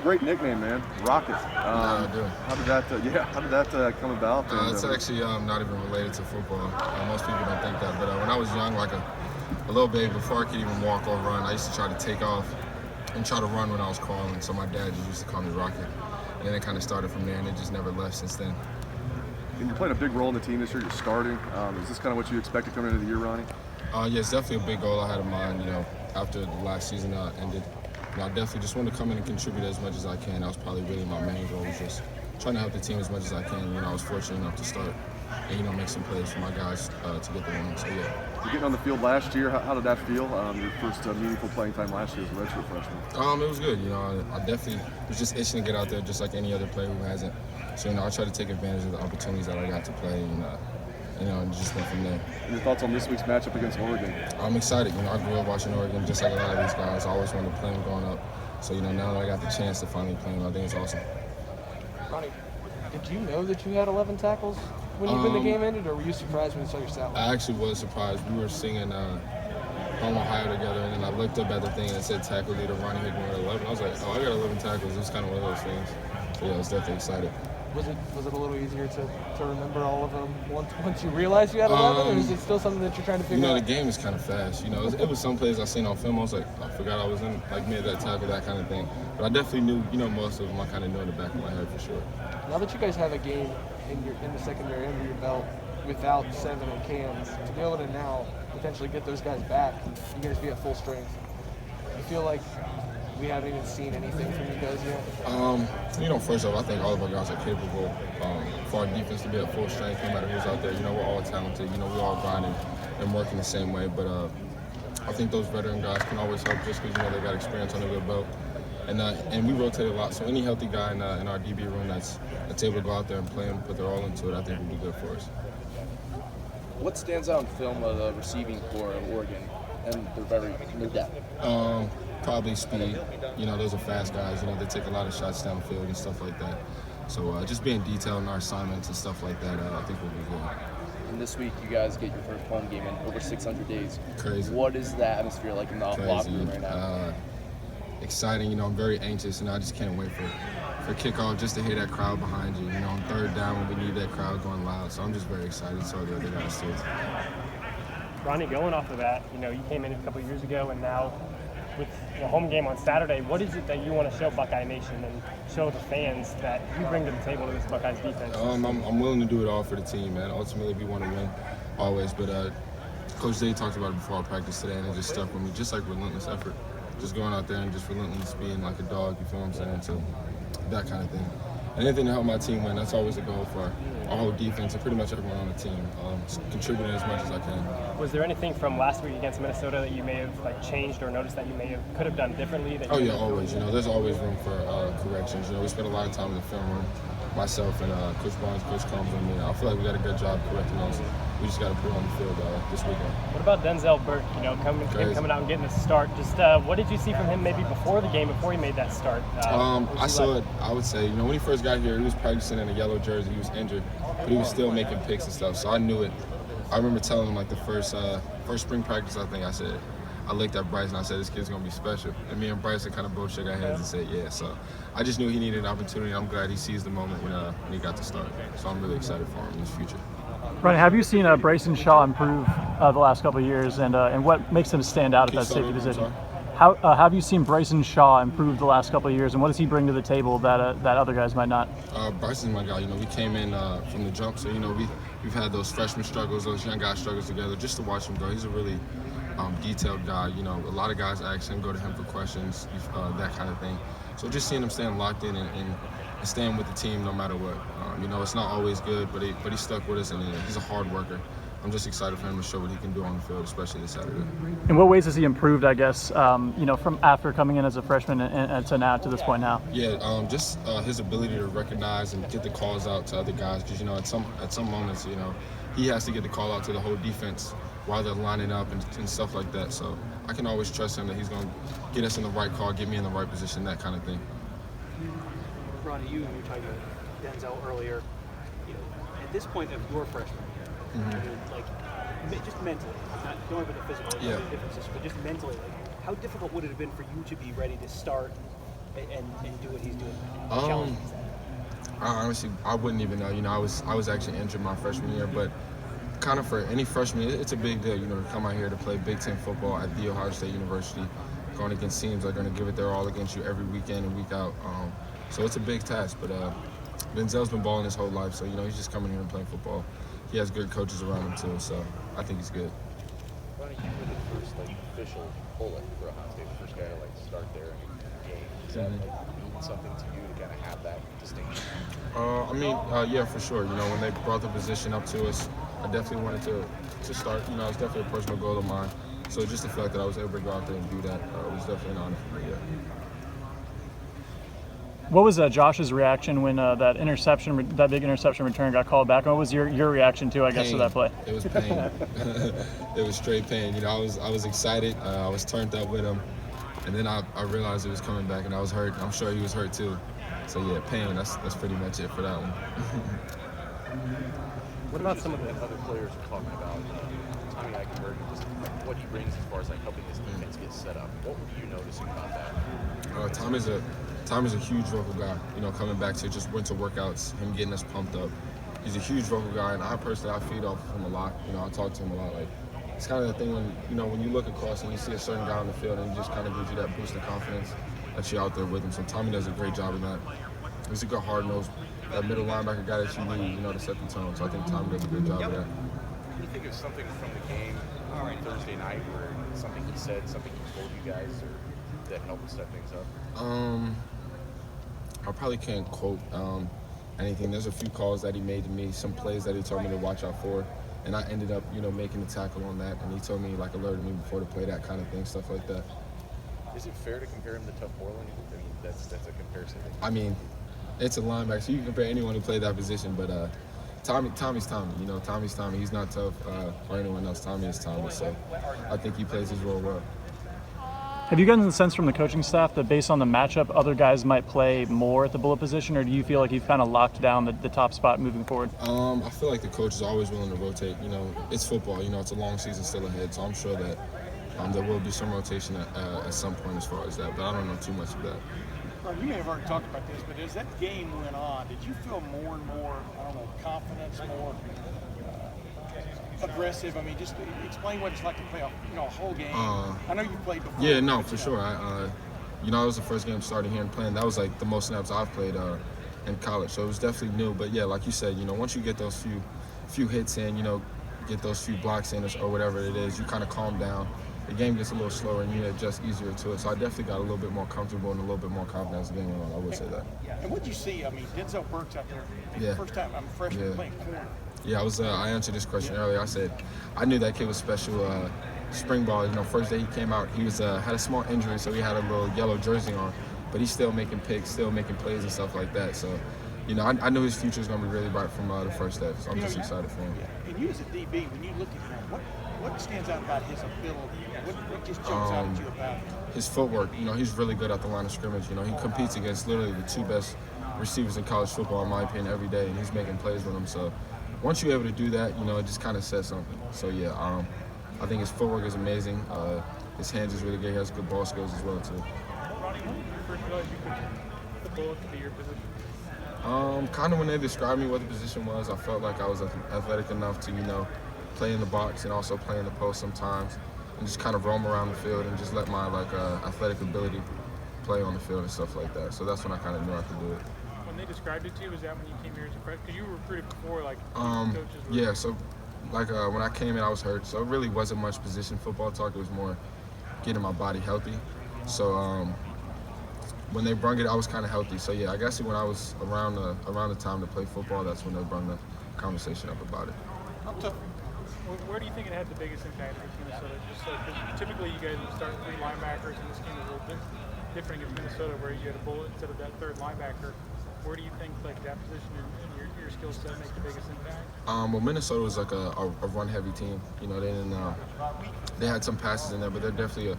Great nickname, man. Rocket. I do. How did that come about? It's actually not even related to football. Most people don't think that, but when I was young, like a little baby, before I could even walk or run, I used to try to take off and try to run when I was crawling. So my dad just used to call me Rocket, and then it kind of started from there, and it just never left since then. And you're playing a big role in the team this year. You're starting. Is this kind of what you expected coming into the year, Ronnie? Yeah, it's definitely a big goal I had in mind. After the last season ended. I definitely just wanted to come in and contribute as much as I can. That was probably really my main goal, was just trying to help the team as much as I can. I was fortunate enough to start and, make some plays for my guys to get the win. So, yeah. You're getting on the field last year. How did that feel? Your first meaningful playing time last year as a redshirt freshman? It was good. I definitely was just itching to get out there just like any other player who hasn't. So, I try to take advantage of the opportunities that I got to play and just went from there. Your thoughts on this week's matchup against Oregon? I'm excited. I grew up watching Oregon just like a lot of these guys. I always wanted to play them growing up. So, now that I got the chance to finally play them, I think it's awesome. Ronnie, did you know that you had 11 tackles when the game ended, or were you surprised when you saw your stat line? I actually was surprised. We were singing Home Ohio together, and then I looked up at the thing and it said tackle leader Ronnie Hickman with 11. I was like, oh, I got 11 tackles. It was kind of one of those things. So, yeah, I was definitely excited. Was it a little easier to remember all of them once you realized you had 11, or is it still something that you're trying to figure out? The game is kind of fast. It was some plays I seen on film. I was like, I forgot I was in, made that tackle, that kind of thing. But I definitely knew, most of them. I kind of knew in the back of my head for sure. Now that you guys have a game in the secondary under your belt without Seven and Cams, to be able to now potentially get those guys back, you guys be at full strength. You feel like we haven't even seen anything from you guys yet? First off, I think all of our guys are capable for our defense to be at full strength, no matter who's out there. We're all talented. We're all grinding and working the same way. But I think those veteran guys can always help just because, they got experience under their belt. And we rotate a lot. So any healthy guy in our DB room that's able to go out there and play and put their all into it, I think will be good for us. What stands out in film of the receiving core of Oregon and their depth? Probably speed. Those are fast guys. They take a lot of shots downfield and stuff like that. So just being detailed in our assignments and stuff like that, I think will be good. And this week, you guys get your first home game in over 600 days. Crazy. What is the atmosphere like in the locker room right now? Exciting. I'm very anxious, and I just can't wait for kickoff just to hear that crowd behind you. On third down when we need that crowd going loud. So I'm just very excited. So they got us too. Ronnie, going off of that, you came in a couple years ago, and now with the home game on Saturday, what is it that you want to show Buckeye Nation and show the fans that you bring to the table to this Buckeyes defense? I'm willing to do it all for the team, man. Ultimately, we want to win always, but Coach Day talked about it before our practice today, and it just stuck with me, just like relentless effort. Just going out there and just relentless being like a dog, you feel what I'm saying? So that kind of thing. And anything to help my team win, that's always a goal for our whole defense and pretty much everyone on the team, contributing as much as I can. Was there anything from last week against Minnesota that you may have changed or noticed that you could have done differently? Always. There's always room for corrections. We spend a lot of time in the film room, myself and Coach Barnes, Coach Combs, and me. I feel like we got a good job correcting those. We just got to put it on the field this weekend. What about Denzel Burke? Coming out and getting the start. Just what did you see from him maybe before the game, before he made that start? I saw it. I would say, when he first got here, he was practicing in a yellow jersey. He was injured, but he was still making picks and stuff. So I knew it. I remember telling him the first spring practice. I looked at Bryce and I said, this kid's gonna be special. And me and Bryson kind of both shook our heads and said, yeah. So I just knew he needed an opportunity. I'm glad he seized the moment when he got to start. So I'm really excited for him in his future. Ronnie, have you seen Bryson Shaw improve the last couple of years, and what makes him stand out at that safety position? How have you seen Bryson Shaw improve the last couple of years, and what does he bring to the table that other guys might not? Bryson's my guy. We came in from the jump, so we've had those freshman struggles, those young guy struggles together. Just to watch him go, he's a really detailed guy. A lot of guys ask him, go to him for questions, that kind of thing. So just seeing him staying locked in and staying with the team no matter what. It's not always good, but he stuck with us, and he's a hard worker. I'm just excited for him to show what he can do on the field, especially this Saturday. In what ways has he improved, I guess, from after coming in as a freshman and to now, to this point now? Yeah, just his ability to recognize and get the calls out to other guys, because, at some moments, he has to get the call out to the whole defense while they're lining up and stuff like that. So I can always trust him that he's going to get us in the right call, get me in the right position, that kind of thing. Ronnie, you were talking about Denzel earlier. At this point of your freshman year, just mentally, not going over the physical differences, but just mentally, how difficult would it have been for you to be ready to start and do what he's doing? Um, I wouldn't even know. You know, I was actually injured my freshman year, but kind of for any freshman, it's a big deal, you know, to come out here to play Big Ten football at The Ohio State University, going against teams that are going to give it their all against you every weekend and week out. So it's a big task, but Denzel's been balling his whole life, so, you know, he's just coming here and playing football. He has good coaches around him, too, so I think he's good. Ronnie, you were the first official bullet for Ohio State, the first guy to start there in a game. Does that mean something to you to kind of have that distinction? Yeah, for sure. You know, when they brought the position up to us, I definitely wanted to start. You know, it was definitely a personal goal of mine. So just the fact that I was able to go out there and do that was definitely an honor for me. Yeah. What was Josh's reaction when that big interception return got called back? What was your reaction to, I guess, to that play? It was pain. It was straight pain. You know, I was excited. I was turned up with him, and then I realized it was coming back, and I was hurt. I'm sure he was hurt too. So yeah, pain. That's pretty much it for that one. What about some of the other players are talking about? Tommy Eichenberg, just what he brings as far as helping his defense get set up. What were you noticing about that? Tommy's a huge vocal guy. You know, coming back to just winter workouts, him getting us pumped up. He's a huge vocal guy, and I feed off him a lot. You know, I talk to him a lot. Like, it's kind of the thing when you look across and you see a certain guy on the field, and he just kind of gives you that boost of confidence that you're out there with him. So Tommy does a great job of that. He's a good hard-nosed, that middle linebacker guy that you need, you know, to set the tone. So I think Tommy does a good job of that. Can you think of something from the game Thursday night where something he said, something he told you guys, or that helped set things up? I probably can't quote anything. There's a few calls that he made to me, some plays that he told me to watch out for, and I ended up, you know, making the tackle on that, and he told me, alerted me before to play, that kind of thing, stuff like that. Is it fair to compare him to Tough Moreland? I mean, that's a comparison. I mean, it's a linebacker, so you can compare anyone who played that position, but Tommy's Tommy. You know, Tommy's Tommy. He's not Tough or anyone else. Tommy is Tommy, so I think he plays his role well. Have you gotten the sense from the coaching staff that based on the matchup, other guys might play more at the bullet position, or do you feel like you've kind of locked down the top spot moving forward? I feel like the coach is always willing to rotate. You know, it's football. You know, it's a long season still ahead, so I'm sure that there will be some rotation at some point as far as that, but I don't know too much of that. You may have already talked about this, but as that game went on, did you feel more and more, confidence, more aggressive? I mean, just explain what it's like to play a whole game. I know you played before. Yeah, no, for sure. It was the first game starting here and playing. That was like the most snaps I've played in college, so it was definitely new. But yeah, like you said, you know, once you get those few hits in, you know, get those few blocks in or whatever it is, you kind of calm down. The game gets a little slower and you adjust easier to it. So I definitely got a little bit more comfortable and a little bit more confident as the game went on. I would say that. And what did you see? I mean, Denzel Burke's out there. Yeah. First time I'm a freshman playing corner. Yeah, I answered this question earlier. I said I knew that kid was special. Spring ball, you know, first day he came out, he was had a small injury, so he had a little yellow jersey on, but he's still making picks, still making plays and stuff like that. So, you know, I knew his future was going to be really bright from the first day. So I'm just excited for him. Yeah. And you as a DB, when you look at him, what stands out about his ability? What just jumps out at you about him? His footwork. You know, he's really good at the line of scrimmage. You know, he competes against literally the two best receivers in college football, in my opinion, every day, and he's making plays with them. So once you're able to do that, you know, it just kind of says something. So yeah, I think his footwork is amazing. His hands is really good. He has good ball skills as well too. Ronnie, when you first realized you could the bullet to be your position? Kind of when they described me what the position was, I felt like I was athletic enough to, you know, play in the box and also play in the post sometimes, and just kind of roam around the field and just let my athletic ability play on the field and stuff like that. So that's when I kind of knew I could do it. When they described it to you, was that when you came here as a freshman? Because you were recruited before, coaches were. Yeah, so when I came in, I was hurt, so it really wasn't much position football talk. It was more getting my body healthy. So when they brung it, I was kind of healthy. So yeah, I guess when I was around the time to play football, that's when they brung the conversation up about it. Where do you think it had the biggest impact against Minnesota? Just because typically you guys would start three linebackers, and this game was a little different against Minnesota, where you had a bullet instead of that third linebacker. Where do you think that position and your skill set make the biggest impact? Well, Minnesota was like a run-heavy team. You know, they had some passes in there, but they're definitely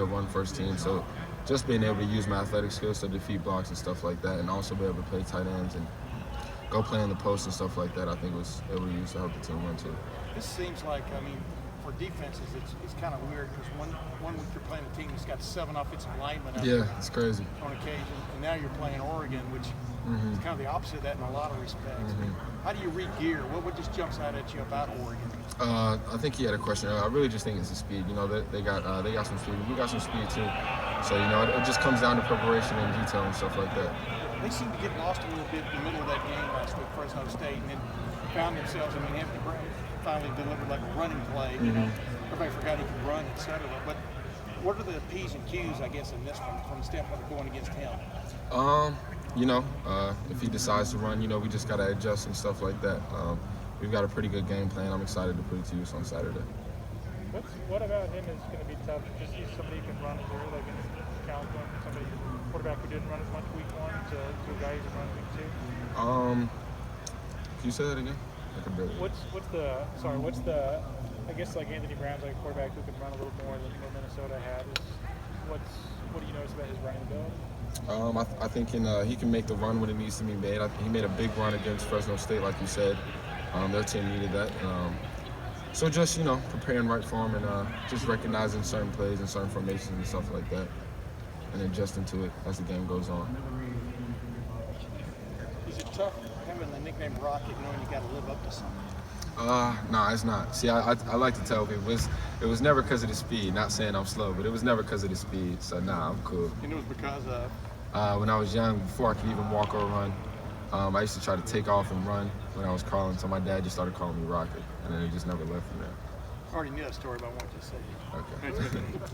a run-first team. So just being able to use my athletic skills to defeat blocks and stuff like that, and also be able to play tight ends and go play in the post and stuff like that, I think it was able to use to help the team run too. This seems like, for defenses, it's kind of weird because one week you're playing a team that's got 7 offensive linemen up Yeah, it's crazy. on occasion, and now you're playing Oregon, which is kind of the opposite of that in a lot of respects. How do you re-gear? What just jumps out at you about Oregon? I think he had a question. I really just think it's the speed. You know, they got some speed. We got some speed too. So you know, it just comes down to preparation and detail and stuff like that. They seemed to get lost a little bit in the middle of that game last week, Fresno State, and then found themselves. I mean, Anthony Brown finally delivered like a running play. You know, everybody forgot he could run, etc. But what are the P's and Q's, I guess, in this one from the standpoint of going against him? You know, if he decides to run, you know, we just got to adjust and stuff like that. We've got a pretty good game plan. I'm excited to put it to use on Saturday. What about him is going to be tough? Just see somebody who can run as well, like in count one, somebody quarterback who didn't run as much week 1 to a guy who can run week 2. Can you say that again? I can barely. What's the I guess like Anthony Brown's like a quarterback who can run a little more than what Minnesota had. What do you notice about his running ability? I think he can make the run when it needs to be made. He made a big run against Fresno State, like you said. Their team needed that. So just, you know, preparing right for him and just recognizing certain plays and certain formations and stuff like that and adjusting to it as the game goes on. Is it tough having the nickname Rocket knowing you got to live up to something? No, it's not. See, I like to tell people it was never because of the speed. Not saying I'm slow, but it was never because of the speed. So nah, I'm cool. And it was because of? When I was young, before I could even walk or run, I used to try to take off and run when I was crawling. So my dad just started calling me Rocket, and then it just never left from there. I already knew that story, but I wanted to say it. Okay.